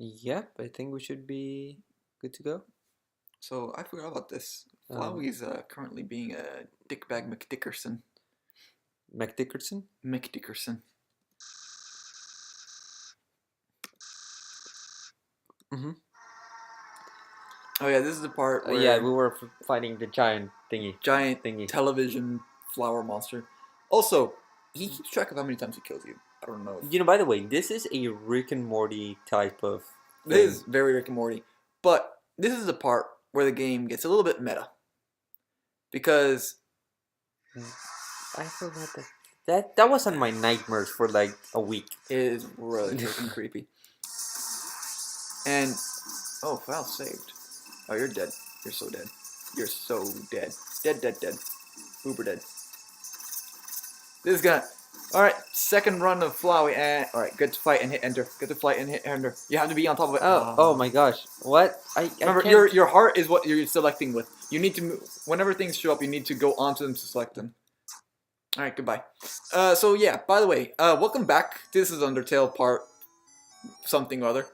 Yep, I think we should be good to go. So I forgot about this. Um, Flowey is currently being a dickbag McDickerson. McDickerson? McDickerson. Mm-hmm. Oh yeah, this is the part where Yeah, we were fighting the giant giant thingy. television flower monster. Also, he keeps track of how many times he kills you. I don't know. You know, by the way, this is a Rick and Morty type of thing. This is very Rick and Morty. But this is the part where the game gets a little bit meta. Because I forgot that was on my nightmares for like a week. it is really freaking creepy. And oh, file saved. Oh, you're dead. You're so dead. You're so dead. Dead. Uber dead. This is gonna. Alright, second run of Flowey. And alright, get to fight and hit enter. Get to fight and hit enter. You have to be on top of it. Oh my gosh. What? Remember, can't... your heart is what you're selecting with. You need to move. Whenever things show up, you need to go onto them to select them. Alright, goodbye. So yeah, by the way, welcome back. This is Undertale part something or other.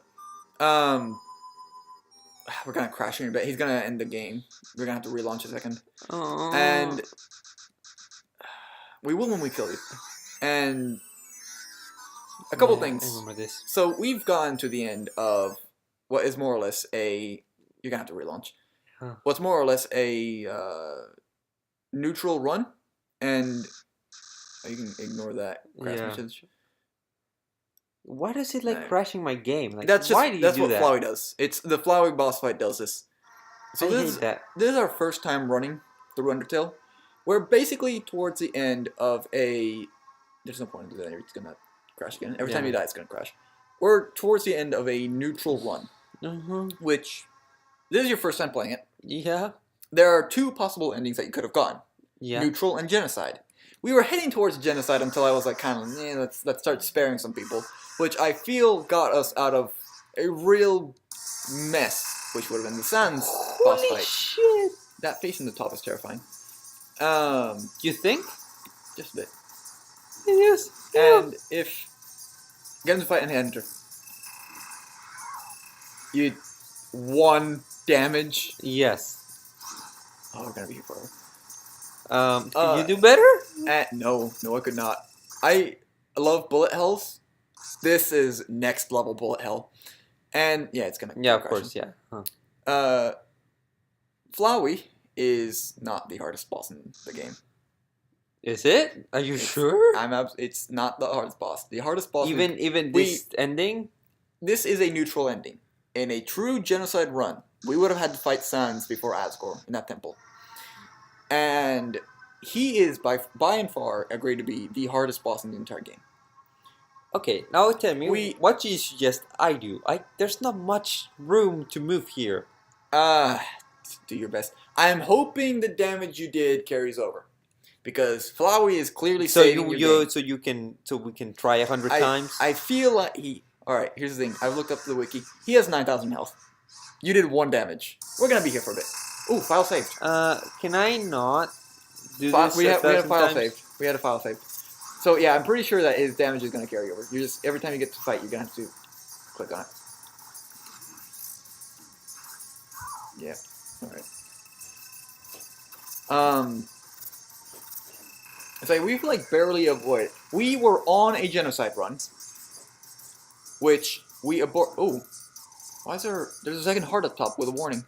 We're gonna crash in a bit. He's gonna end the game. We're gonna have to relaunch a second. Aww. And we will when we kill you. And a couple things. I remember this. So we've gotten to the end of what is more or less a. You're gonna have to relaunch. Huh. What's more or less a neutral run, and you can ignore that crash message. Why does it like crashing my game? Like, that's why do you do what that? Flowey does. It's the Flowey boss fight does this. So I this hate that. This is our first time running through Undertale. We're basically towards the end of a. There's no point in doing that. It's gonna crash again. Every time you die, it's gonna crash. We're towards the end of a neutral run, which this is your first time playing it. Yeah. There are two possible endings that you could have gone. Yeah. Neutral and genocide. We were heading towards genocide until I was like, kind of, let's start sparing some people, which I feel got us out of a real mess, which would have been the Sans boss fight. Shit! That face in the top is terrifying. You think? Just a bit. Yes. And if get him to fight and enter, you 1 damage. Yes. Oh, we're gonna be here forever. Can you do better? No, I could not. I love bullet hells. This is next level bullet hell, and yeah, it's gonna. Yeah, of course, yeah. Flowey is not the hardest boss in the game. Is it? Are you sure? It's not the hardest boss. The hardest boss. Even this ending. This is a neutral ending. In a true genocide run, we would have had to fight Sans before Asgore in that temple. And he is by and far agreed to be the hardest boss in the entire game. Okay, now tell me, what do you suggest I do? There's not much room to move here. Do your best. I'm hoping the damage you did carries over, because Flowey is clearly saving your game. So we can try 100 times. I feel like he. All right, here's the thing. I've looked up the wiki. He has 9,000 health. You did 1 damage. We're gonna be here for a bit. Ooh, file saved. Can I not do this? We had a file saved. We had a file saved. So yeah, I'm pretty sure that his damage is gonna carry over. You just every time you get to fight, you're gonna have to click on it. Yeah. All right. It's like we've like barely avoided. We were on a genocide run, which we abort. Oh, why is there? There's a second heart up top with a warning.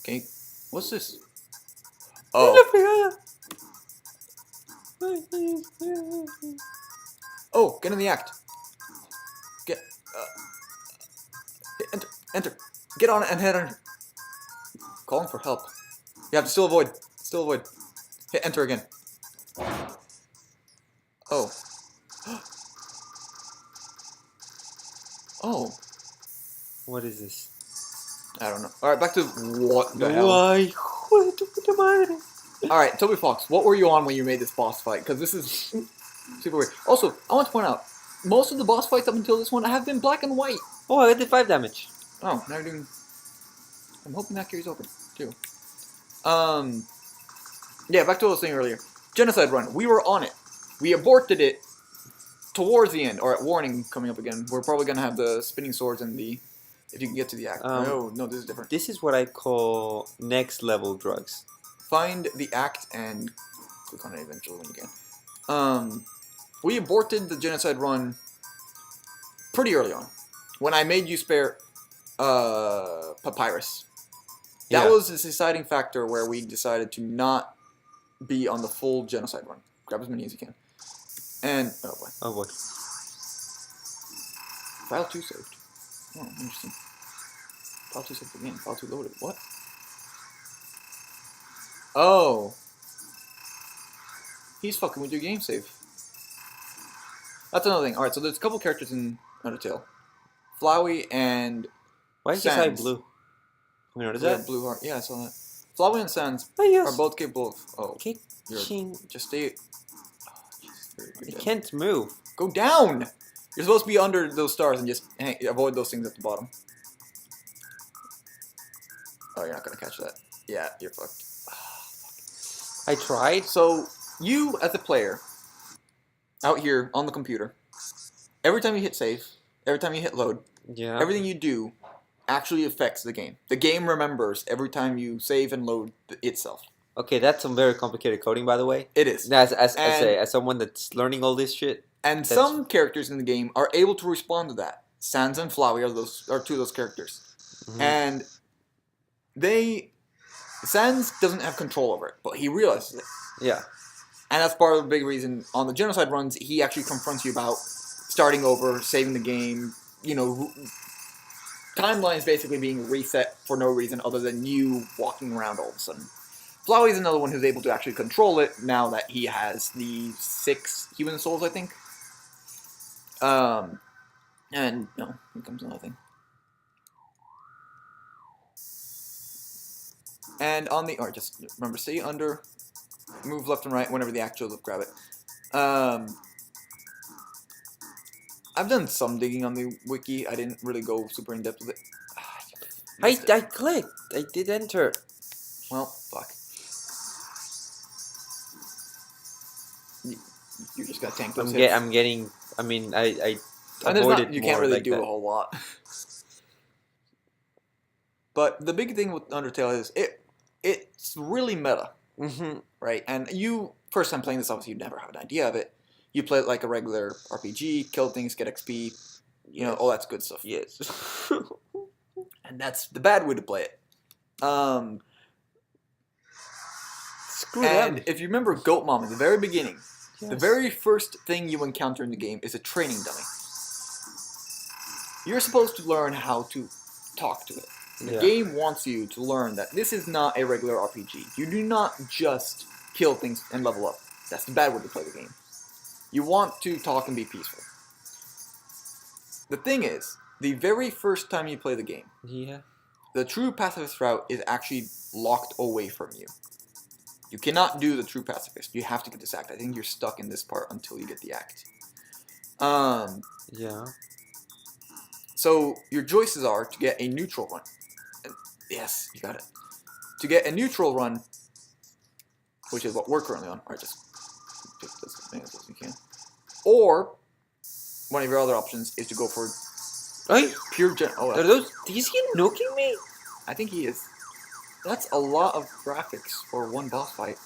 Okay, what's this? Oh. Oh, get in the act. Enter. Get on it and hit enter. Calling for help. You have to still avoid. Hit enter again. Oh. Oh. What is this? I don't know. Alright, back to what the hell. Why? Alright, Toby Fox, what were you on when you made this boss fight? Because this is super weird. Also, I want to point out, most of the boss fights up until this one have been black and white. Oh, I did 5 damage. Oh, now you're doing... I'm hoping that carries over, too. Yeah, back to what I was saying earlier. Genocide run. We were on it. We aborted it towards the end, or at warning coming up again. We're probably going to have the spinning swords and the If you can get to the act. No, this is different. This is what I call next level drugs. Find the act and click on it eventually when you can. We aborted the genocide run pretty early on. When I made you spare Papyrus. That was a deciding factor where we decided to not be on the full genocide run. Grab as many as you can. And, oh boy. Oh boy. File 2 saved. Oh, interesting. File 2 saved again. File 2 loaded. What? Oh. He's fucking with your game save. That's another thing. Alright, so there's a couple characters in Undertale. Flowey and Why is his eye blue? You notice that? Blue heart. Yeah, I saw that. Flowey and Sans are both capable of... Oh. Just stay... You can't move. Go down! You're supposed to be under those stars and just avoid those things at the bottom. Oh, you're not gonna catch that. Yeah, you're fucked. I tried. So, you, as a player, out here on the computer, every time you hit save, every time you hit load, everything you do actually affects the game. The game remembers every time you save and load itself. Okay, that's some very complicated coding, by the way. It is. As someone that's learning all this shit. And some characters in the game are able to respond to that. Sans and Flowey are two of those characters. Mm-hmm. And Sans doesn't have control over it, but he realizes it. Yeah. And that's part of the big reason on the genocide runs, he actually confronts you about starting over, saving the game, timelines basically being reset for no reason other than you walking around all of a sudden. Flowey's another one who's able to actually control it now that he has the 6 human souls, I think. And, no, here comes another thing. And on the... Alright, just remember, stay under, move left and right whenever the act shows up, grab it. I've done some digging on the wiki. I didn't really go super in depth with it. I clicked. I did enter. Well, fuck. You just got tanked those hits. I'm getting... I mean, I you can't really do a whole lot. But the big thing with Undertale is it's really meta. Mm-hmm. Right? And you, first time playing this, obviously you never have an idea of it. You play it like a regular RPG, kill things, get XP, all that good stuff. Yes. And that's the bad way to play it. Screw them. And if you remember Goat Mom in the very beginning, the very first thing you encounter in the game is a training dummy. You're supposed to learn how to talk to it. The game wants you to learn that this is not a regular RPG. You do not just kill things and level up. That's the bad way to play the game. You want to talk and be peaceful. The thing is, the very first time you play the game, the true pacifist route is actually locked away from you. You cannot do the true pacifist. You have to get this act. I think you're stuck in this part until you get the act. So your choices are to get a neutral run. Yes, you got it. To get a neutral run, which is what we're currently on. Alright, just pick this as many as you can. Or one of your other options is to go for pure gen. Oh, is he nuking me? I think he is. That's a lot of graphics for one boss fight.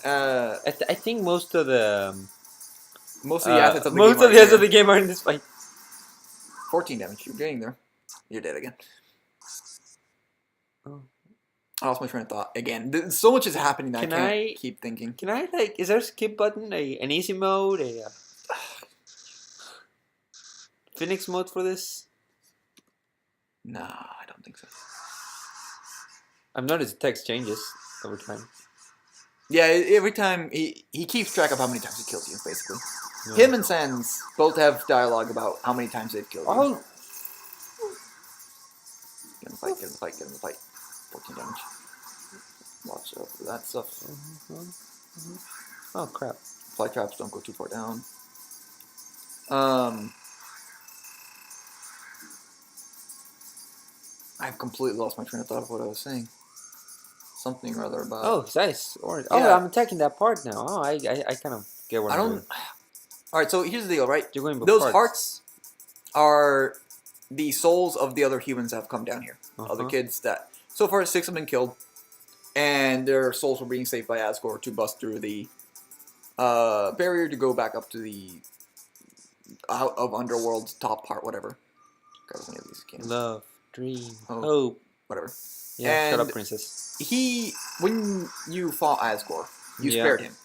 I think most of the assets of the game are in this fight. 14 damage. You're getting there. You're dead again. Oh. I lost my train of thought again. So much is happening that I can't keep thinking. Can I is there a skip button? An easy mode? Phoenix mode for this? Nah, I don't think so. I've noticed the text changes over time. Yeah, every time he keeps track of how many times he kills you, basically. Yeah. Him and Sans both have dialogue about how many times they've killed you. Get in the fight, get in the fight, get in the fight. 14 damage. Watch out for that stuff. Oh crap. Fly traps don't go too far down. I've completely lost my train of thought of what I was saying. Something or other about... Oh, nice. Orange. Oh, yeah. I'm attacking that part now. Oh, I kind of get what I'm doing. Alright, so here's the deal, right? You're going those hearts are the souls of the other humans have come down here. Other kids that so far 6 have been killed, and their souls were being saved by Asgore to bust through the barrier to go back up to the out of Underworld's top part, whatever. Grab as many of these as you can. Love, dream, hope, whatever. Yeah, and shut up, princess. When you fought Asgore, you spared him.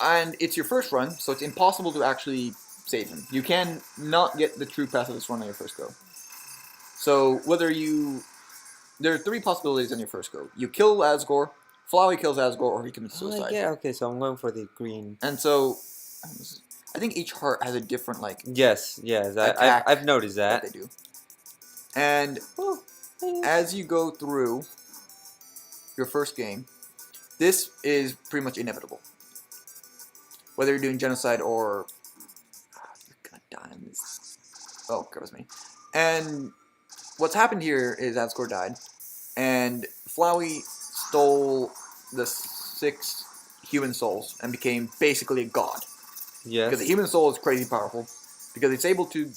And it's your first run, so it's impossible to actually save him. You can not get the true pass of this run on your first go. So whether there are 3 possibilities on your first go. You kill Asgore, Flowey kills Asgore, or he commits suicide. Yeah, okay, so I'm going for the green. And so, I think each heart has a different, like... Yes, I've noticed that. They do. And as you go through your first game, this is pretty much inevitable. Whether you're doing genocide or... you're gonna die on this. Oh, that was me. And what's happened here is Asgore died, and Flowey stole the 6 human souls and became basically a god. Yes. Because the human soul is crazy powerful, because it's able to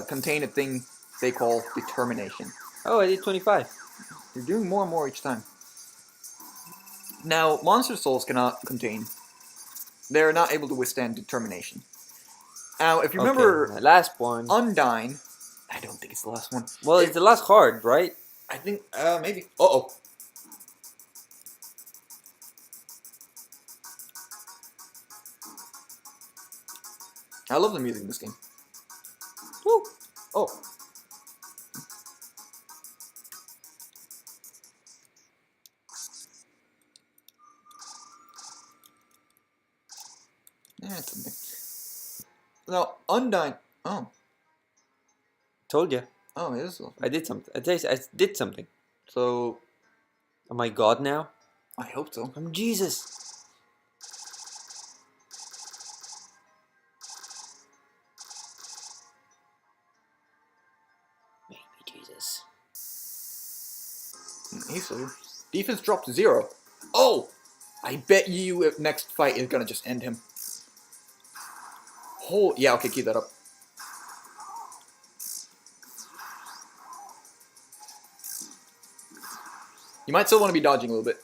contain a thing they call determination. Oh, I did 25. You're doing more and more each time. Now, monster souls cannot contain. They're not able to withstand determination. Now, if you remember... my last one. Undyne... I don't think it's the last one. Well, it's the last card, right? I think, maybe. Uh-oh. I love the music in this game. Woo! Oh. Yeah, it's something. Now, Undyne... Oh. Told you. Oh, it is. I did something. I did something. So... Am I God now? I hope so. I'm Jesus. Make me Jesus. He's so... Defense dropped to 0. Oh! I bet you next fight is gonna just end him. Oh, yeah, okay, keep that up. You might still want to be dodging a little bit.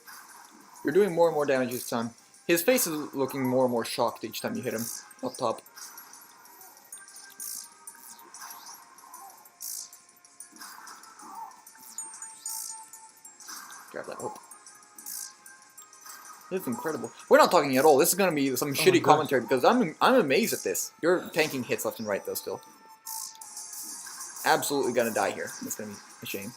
You're doing more and more damage each time. His face is looking more and more shocked each time you hit him up top. Grab that hope. This is incredible. We're not talking at all. This is gonna be some shitty commentary because I'm amazed at this. You're tanking hits left and right though still. Absolutely gonna die here. It's gonna be a shame.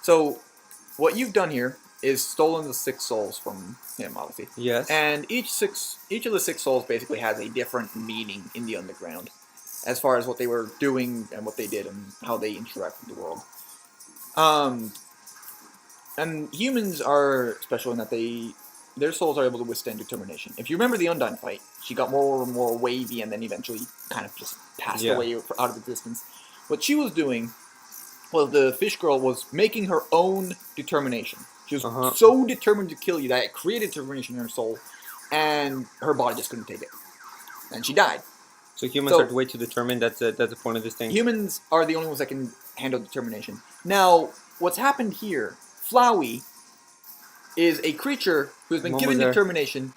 So, what you've done here is stolen the 6 souls from him, obviously. Yes. And each of the 6 souls basically has a different meaning in the underground, as far as what they were doing and what they did and how they interact with the world. And humans are special in that their souls are able to withstand determination. If you remember the Undyne fight, she got more and more wavy and then eventually kind of just passed away out of existence. What she was doing was the fish girl was making her own determination. She was so determined to kill you that it created determination in her soul, and her body just couldn't take it. And she died. So humans are way too determined. That's the point of this thing. Humans are the only ones that can handle determination. Now, what's happened here? Flowey is a creature who has been given determination,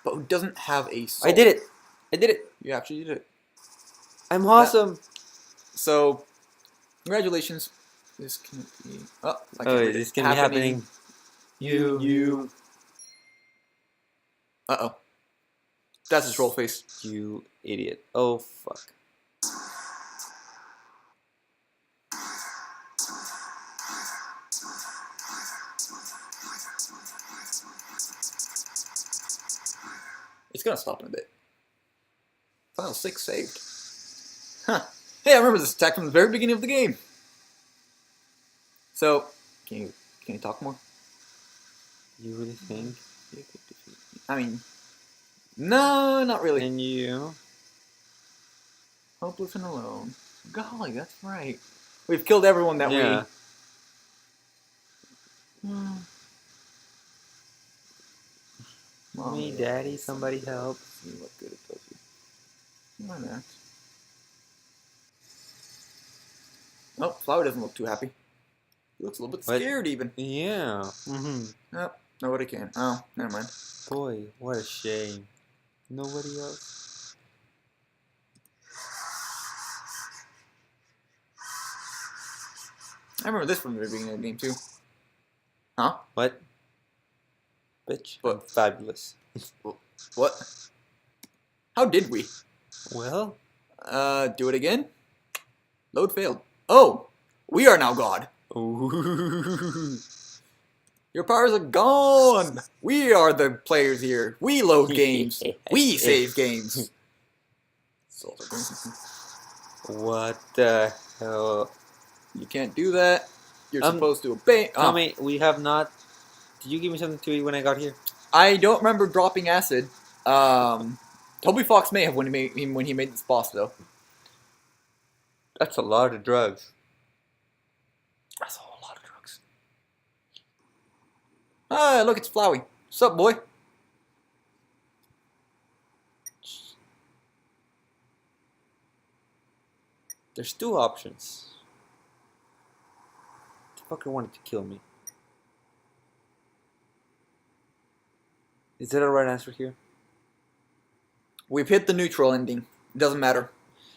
but who doesn't have a soul. I did it. I did it. You actually did it. I'm awesome. So, congratulations. This can be. Oh, this can be happening. You. Uh-oh. That's his troll face. You idiot. Oh, fuck. It's gonna stop in a bit. Final 6 saved. Huh. Hey, I remember this attack from the very beginning of the game. So, can you talk more? You really think you could defeat me? I mean, no, not really. And you? Hopeless and alone. Golly, that's right. We've killed everyone that we... Mommy, Daddy, somebody help. See what good it does you. Why not? Nope, Flower doesn't look too happy. He looks a little bit scared even. Yeah. Nope, nobody can. Oh, never mind. Boy, what a shame. Nobody else? I remember this from the very beginning of the game too. Huh? What? Bitch. What? I'm fabulous. What? How did we? Well? Do it again? Load failed. Oh! We are now God. Ooh. Your powers are gone! We are the players here. We load games. We save games. What the hell? You can't do that. You're supposed to obey. Tommy, we have not... Did you give me something to eat when I got here? I don't remember dropping acid. Toby Fox may have when he made this boss though. That's a lot of drugs. That's a whole lot of drugs. Ah, look, it's Flowey. What's up, boy? There's two options. The fucker wanted to kill me. Is that a right answer here? We've hit the neutral ending. It doesn't matter.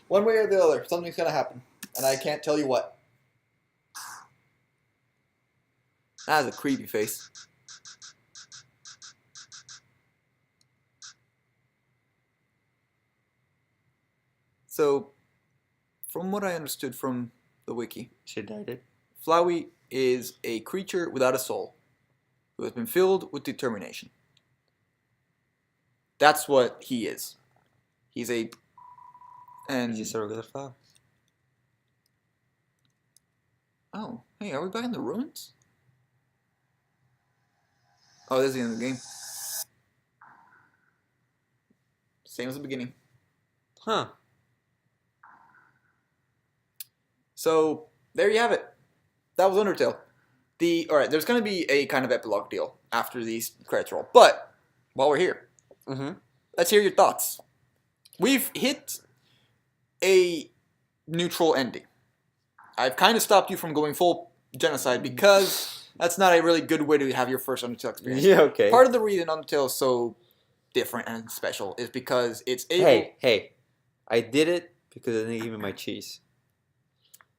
One way or the other, something's gonna happen. And I can't tell you what. That is a creepy face. So, from what I understood from the wiki, She died it. Flowey is a creature without a soul, who has been filled with determination. That's what he is. He's a... And... He's just a regular flower. Oh, hey, are we back in the ruins? Oh, this is the end of the game. Same as the beginning. Huh. So, there you have it. That was Undertale. Alright, there's going to be a kind of epilogue deal after these credits roll. But, while we're here, let's hear your thoughts. We've hit a neutral ending. I've kind of stopped you from going full genocide because that's not a really good way to have your first Undertale experience. Yeah, okay. Part of the reason Undertale is so different and special is because it's able... Hey. I did it because I didn't give me my cheese.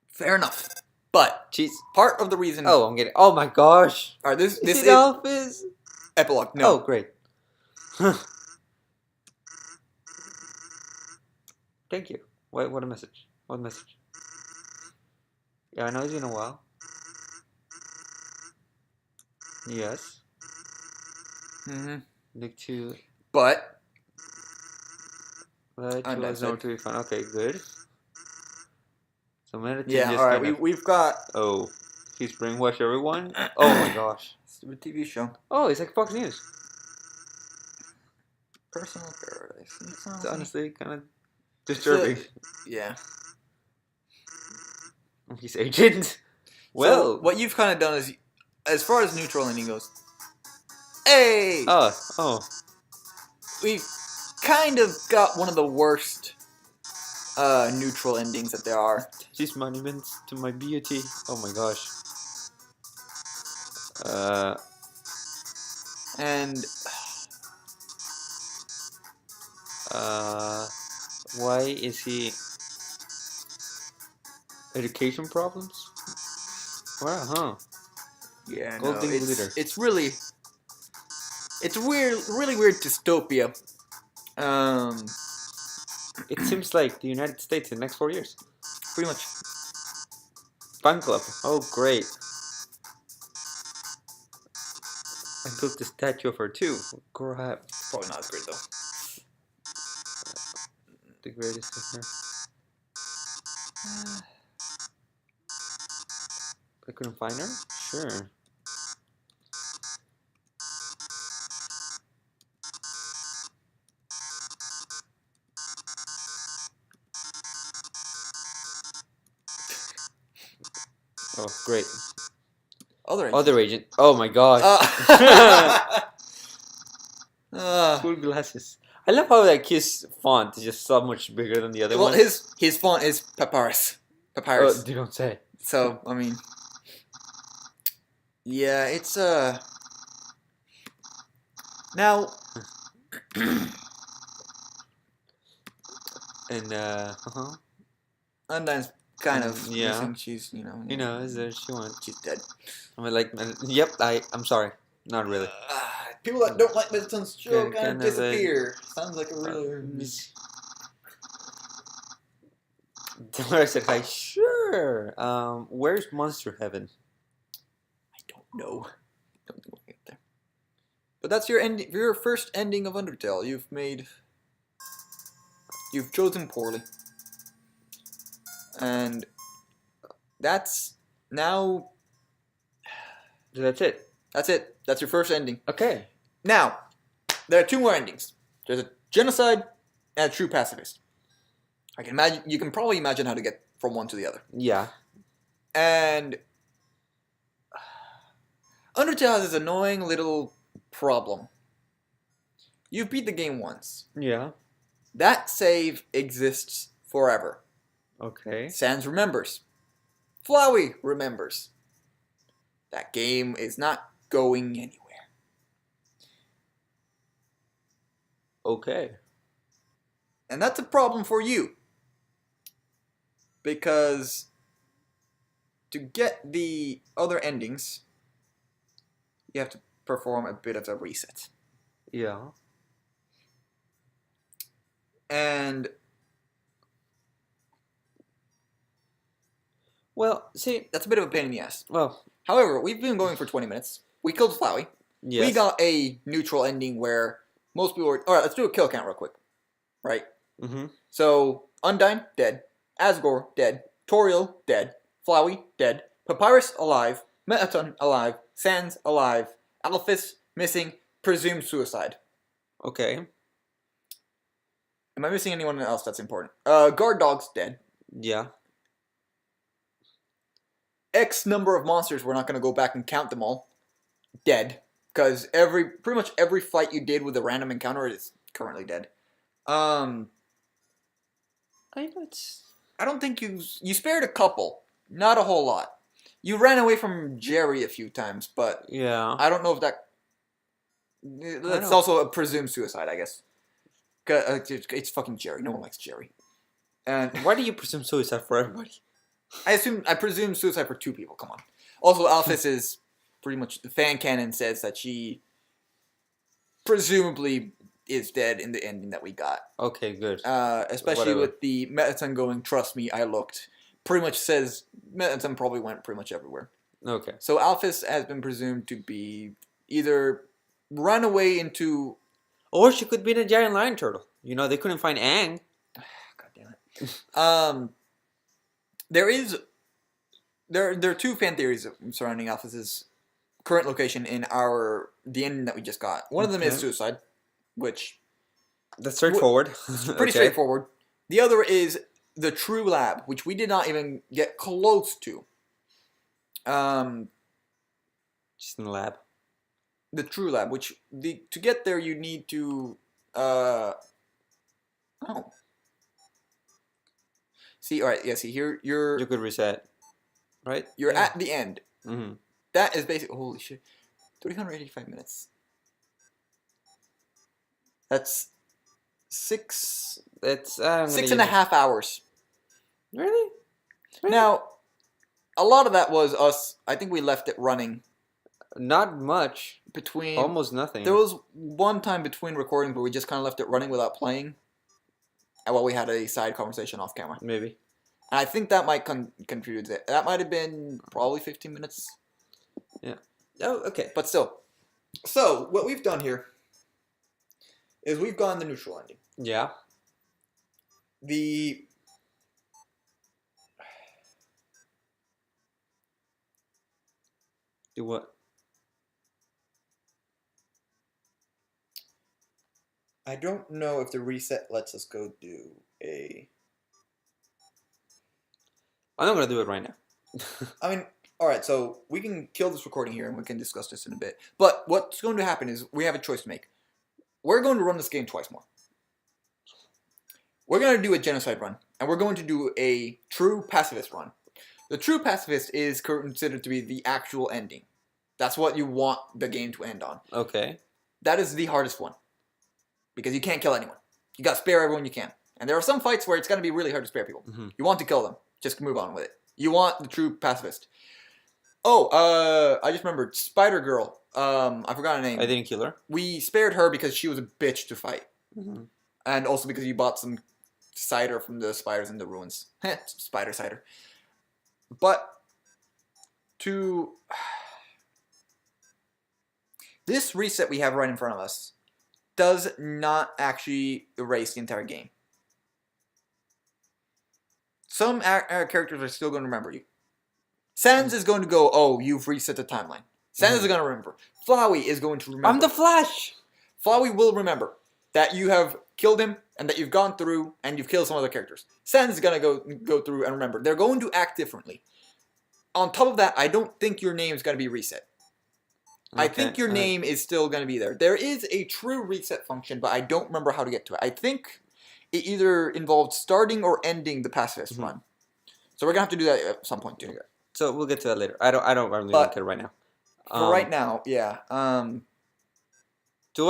Fair enough. But cheese. Part of the reason... Oh, I'm getting... Oh my gosh. All right, this is... Elvis? Epilogue, no. Oh, great. Thank you. What a message. What message? Yeah, I know it's been a while. Yes. Nick to... But... to be fun. Okay, good. So yeah, alright, we've got... Oh, he's brainwashed everyone? Oh my gosh. Stupid TV show. Oh, it's like Fox News. Personal Paradise. It's honestly kind of disturbing. Yeah. He's agent. Well, so what you've kind of done is, as far as neutral ending goes, hey! Oh. We've kind of got one of the worst neutral endings that there are. These monuments to my beauty. Oh my gosh. And why is he education problems? Wow, huh? yeah, no, it's really really weird dystopia. It seems like the United States in the next 4 years. Pretty much. Fan club. Oh, great. I built the statue of her too. Crap. Probably not as great though. The greatest of her. I couldn't find her? Sure. Oh, great. Other agent. Other agent. Oh my gosh. Cool glasses. I love how like his font is just so much bigger than the other well, one. his font is Papyrus. Oh, Papyrus. they don't say. So I mean, yeah, it's now. And Undyne's kind of yeah. missing. She's is there she went. she's dead. I mean, like, yep. I'm sorry, not really. People that don't like Middleton's show kind of Kind of disappear. Sounds like a really. I said, "Hi, sure." Where's Monster Heaven? I don't know. Don't think we'll get there. But that's your ending. Your first ending of Undertale. You've chosen poorly, and that's now. That's it. That's it. That's your first ending. Okay. Now, there are two more endings. There's a genocide and a true pacifist. I can imagine. You can probably imagine how to get from one to the other. Yeah. And Undertale has this annoying little problem. You've beat the game once. Yeah. That save exists forever. Okay. Sans remembers. Flowey remembers. That game is not going anywhere. Okay. And that's a problem for you. Because to get the other endings, you have to perform a bit of a reset. Yeah. And well, see, that's a bit of a pain in the ass. Well, however, we've been going for 20 minutes. We killed Flowey. yes. We got a neutral ending where most people were... Alright, let's do a kill count real quick. Right? Mm-hmm. So, Undyne, dead. Asgore, dead. Toriel, dead. Flowey, dead. Papyrus, alive. Metaton, alive. Sans, alive. Alphys, missing. Presumed suicide. Okay. Am I missing anyone else that's important? Guard Dog's dead. Yeah. X number of monsters, we're not going to go back and count them all. Dead. Because pretty much every fight you did with a random encounter is currently dead. I don't think you spared a couple. Not a whole lot. You ran away from Jerry a few times, but yeah. I don't know if that's also a presumed suicide, I guess. It's fucking Jerry. No one likes Jerry. And why do you presume suicide for everybody? I presume suicide for two people. Come on. Also, Alphys is pretty much the fan canon says that she presumably is dead in the ending that we got. Okay, good. Especially with the Metaton going, trust me, I looked. Pretty much says Metaton probably went pretty much everywhere. Okay. So Alphys has been presumed to be either run away into... Or she could be the giant lion turtle. You know, they couldn't find Aang. God damn it. There are two fan theories surrounding Alphys' current location in the ending that we just got. One of them is suicide, which... That's straightforward. Pretty straightforward. The other is the true lab, which we did not even get close to. Just in the lab. The true lab, which to get there you need to See, all right, yeah, see here you could reset. Right? You're at the end. Mm-hmm. That is basically holy shit. 385 minutes. That's six and a half hours. Really? Now, a lot of that was us. I think we left it running. Not much. Between almost nothing. There was one time between recordings where we just kind of left it running without playing, and while we had a side conversation off camera. Maybe. And I think that might contribute to it. That might have been probably 15 minutes. Yeah. Oh, okay. But still. So, what we've done here is we've gone the neutral ending. Yeah. Do what? I don't know if the reset lets us go do a... I'm not going to do it right now. I mean, alright, so we can kill this recording here and we can discuss this in a bit. But what's going to happen is we have a choice to make. we're going to run this game twice more. We're going to do a genocide run, and we're going to do a true pacifist run. The true pacifist is considered to be the actual ending. That's what you want the game to end on. Okay. That is the hardest one. Because you can't kill anyone. You gotta spare everyone you can. And there are some fights where it's gonna be really hard to spare people. Mm-hmm. You want to kill them. Just move on with it. You want the true pacifist. Oh, I just remembered. Spider Girl. I forgot her name. I didn't kill her. We spared her because she was a bitch to fight. Mm-hmm. And also because you bought some cider from the spiders in the ruins. Spider cider. But to... This reset we have right in front of us does not actually erase the entire game. Some characters are still going to remember you. Sans is going to go, oh, you've reset the timeline. Sans is going to remember. Flowey is going to remember. I'm the Flash! Flowey will remember that you have killed him and that you've gone through and you've killed some other characters. Sans is going to go through and remember. They're going to act differently. On top of that, I don't think your name is going to be reset. Okay. I think your name is still going to be there. There is a true reset function, but I don't remember how to get to it. I think it either involved starting or ending the pacifist run. So we're going to have to do that at some point too. Okay. So we'll get to that later. I don't really look at it right now. For right now, yeah. To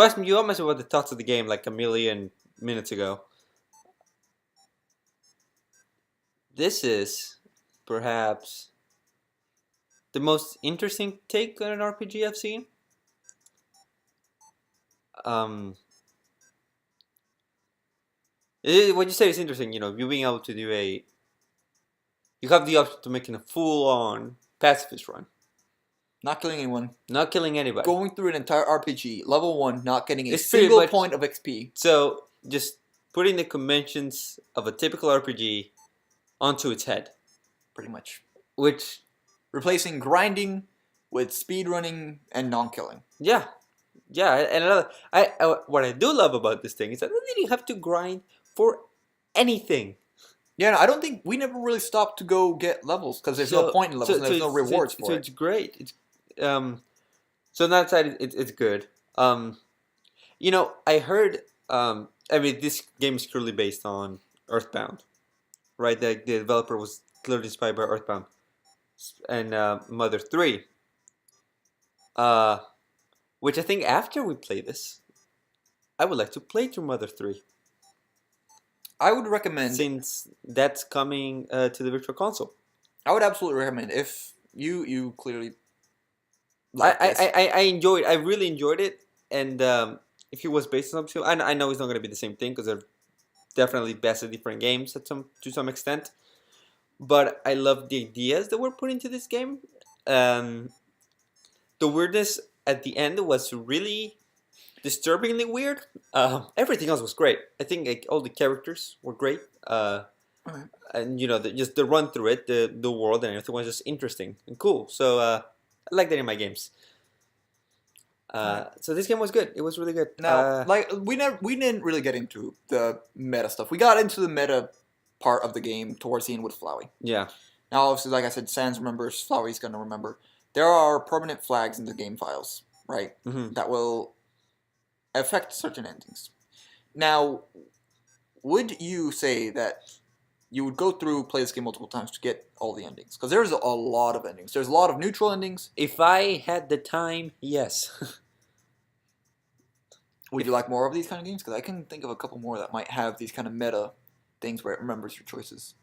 ask me, you asked me about the thoughts of the game like a million minutes ago. This is perhaps the most interesting take on an RPG I've seen. What you say is interesting, you being able to do you have the option to making a full-on pacifist run. Not killing anyone. Not killing anybody. Going through an entire RPG, level 1, not getting a single point of XP. So, just putting the conventions of a typical RPG onto its head. Pretty much. Which... Replacing grinding with speedrunning and non-killing. Yeah. Yeah, and what I do love about this thing is that I don't really have to grind for anything. Yeah, no, I don't think... We never really stopped to go get levels, because there's no point in levels, and there's no rewards for it. So it's great. It's, so on that side, it's good. I heard... this game is clearly based on Earthbound. Right? The developer was clearly inspired by Earthbound. And Mother 3. Which I think after we play this, I would like to play through Mother 3. I would recommend... Since that's coming to the Virtual Console. I would absolutely recommend, if you clearly like this. I enjoyed. I really enjoyed it. And if it was based on something... I know it's not going to be the same thing, because they're definitely vastly different games to some extent. But I love the ideas that were put into this game. The weirdness at the end was really disturbingly weird. Everything else was great. I think all the characters were great. And just the run through it, the world and everything was just interesting and cool. So I like that in my games. So this game was good. It was really good. Now, we didn't really get into the meta stuff. We got into the meta part of the game towards the end with Flowey. Yeah. Now, obviously, like I said, Sans remembers, Flowey's going to remember. There are permanent flags in the game files, right? Mm-hmm. That will affect certain endings. Now, would you say that you would go through, play this game multiple times to get all the endings? Because there's a lot of endings. There's a lot of neutral endings. If I had the time, yes. Would you like more of these kind of games? Because I can think of a couple more that might have these kind of meta things where it remembers your choices.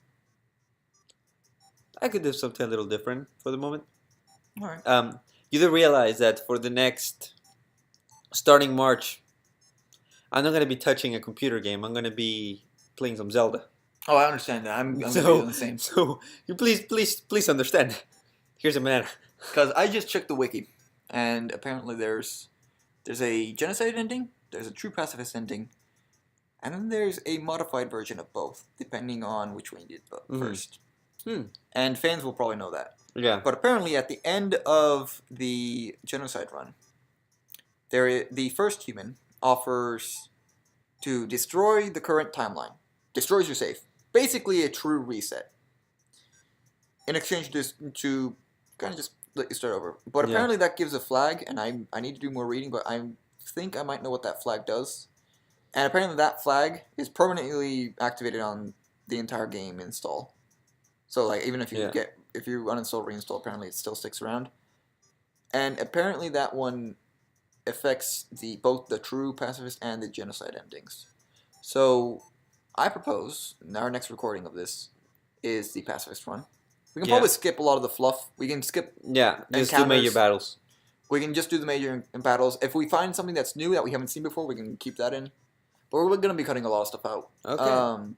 I could do something a little different for the moment. All right. You do realize that for the next, starting March, I'm not going to be touching a computer game. I'm going to be playing some Zelda. Oh, I understand that. I'm doing the same. So you please understand. Here's a banana. Because I just checked the wiki, and apparently there's a genocide ending, there's a true pacifist ending, and then there's a modified version of both, depending on which one you did first. And fans will probably know that. Yeah. But apparently at the end of the genocide run, the first human offers to destroy the current timeline. Destroys your save. Basically a true reset. In exchange to kind of just let you start over. But apparently that gives a flag, and I need to do more reading, but I'm think I might know what that flag does. And apparently that flag is permanently activated on the entire game install. So like even if you uninstall reinstall, apparently it still sticks around. And apparently that one affects both the true pacifist and the genocide endings. So I propose our next recording of this is the pacifist run. We can probably skip a lot of the fluff. We can skip just do major battles. We can just do the major battles. If we find something that's new that we haven't seen before, we can keep that in. But we're going to be cutting a lot of stuff out. Okay.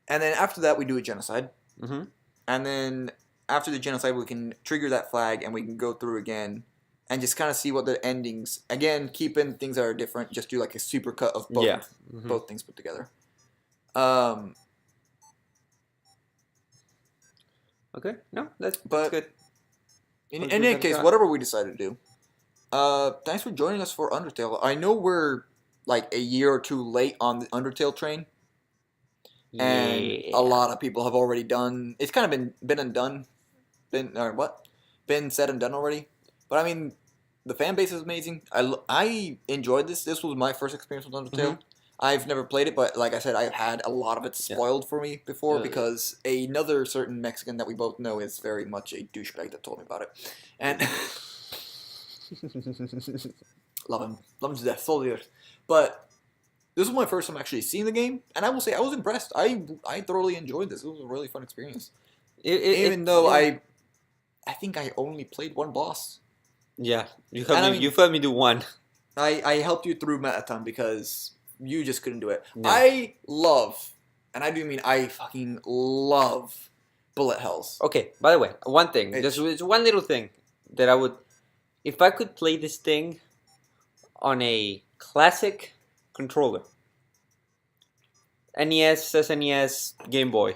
And then after that, we do a genocide. Mm-hmm. And then after the genocide, we can trigger that flag and we can go through again and just kind of see what the endings. Again, keep in things that are different. Just do like a super cut of both, both things put together. Okay. No, that's good. In any case, whatever we decide to do, thanks for joining us for Undertale. I know we're like a year or two late on the Undertale train. And a lot of people have already done. It's kind of been and done, been said and done already. But I mean, the fan base is amazing. I enjoyed this. This was my first experience with Undertale. Mm-hmm. I've never played it, but like I said, I've had a lot of it spoiled for me before because another certain Mexican that we both know is very much a douchebag that told me about it, and love him to death, soldier. But this was my first time actually seeing the game, and I will say I was impressed. I thoroughly enjoyed this. It was a really fun experience. Even though I think I only played one boss. Yeah, you helped me do one. I helped you through Metaton because you just couldn't do it. No. I love, and I do mean I fucking love bullet hells. Okay, by the way, one thing. There's one little thing that I would, if I could play this thing on a classic controller, NES, SNES, Game Boy,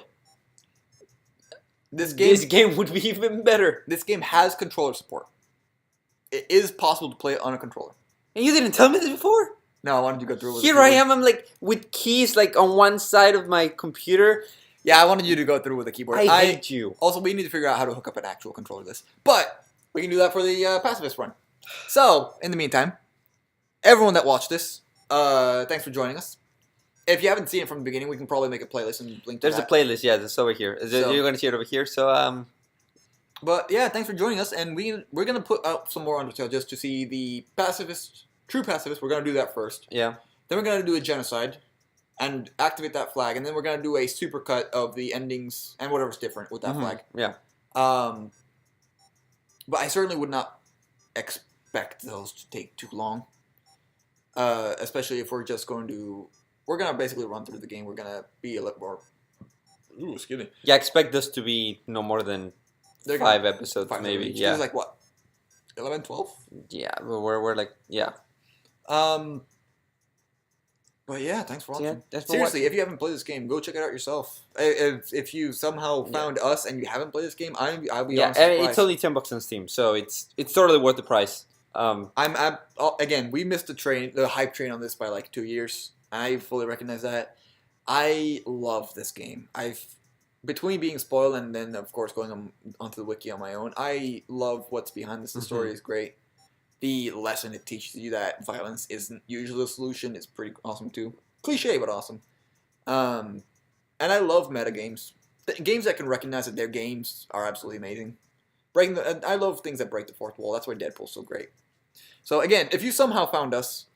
this game would be even better. This game has controller support. It is possible to play it on a controller. And you didn't tell me this before? No, I wanted you to go through it with Here I am, I'm like, with keys like on one side of my computer. Yeah, I wanted you to go through with a keyboard. I hate you. Also, we need to figure out how to hook up an actual controller to this. But we can do that for the pacifist run. So, in the meantime, everyone that watched this, thanks for joining us. If you haven't seen it from the beginning, we can probably make a playlist and link to There's a playlist, yeah, that's over here. You're going to see it over here, so... But yeah, thanks for joining us, and we're going to put out some more Undertale just to see the pacifist, true pacifist. We're going to do that first. Yeah. Then we're going to do a genocide and activate that flag, and then we're going to do a supercut of the endings and whatever's different with that flag. Yeah. But I certainly would not expect those to take too long, especially if we're just going to... We're going to basically run through the game. We're going to be a little more... Ooh, excuse me. Yeah, expect this to be no more than 5 episodes, maybe. Yeah. It's like, what? 11, 12? Yeah, we're like, yeah. But yeah, thanks for watching. Yeah, seriously, if you haven't played this game, go check it out yourself. If you somehow found us and you haven't played this game, I'll be honest. Yeah, and it's only $10 on Steam, so it's totally worth the price. Again, we missed the hype train on this by like 2 years. I fully recognize that. I love this game. Between being spoiled and then of course going onto the wiki on my own, I love what's behind this. The story is great. The lesson it teaches you that violence isn't usually the solution is pretty awesome too. Cliche, but awesome. And I love meta games. Games that can recognize that their games are absolutely amazing. I love things that break the fourth wall. That's why Deadpool's so great. So again, if you somehow found us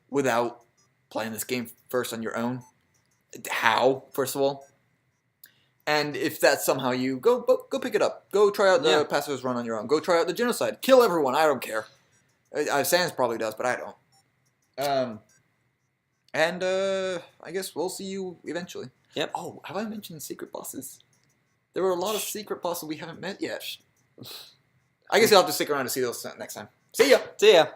without playing this game first on your own, how, first of all? And if that's somehow you, go pick it up. Go try out the pacifist run on your own. Go try out the genocide. Kill everyone. I don't care. Sans probably does, but I don't. I guess we'll see you eventually. Yep. Oh, have I mentioned secret bosses? There were a lot of secret bosses we haven't met yet. I guess you'll have to stick around to see those next time. See ya! See ya!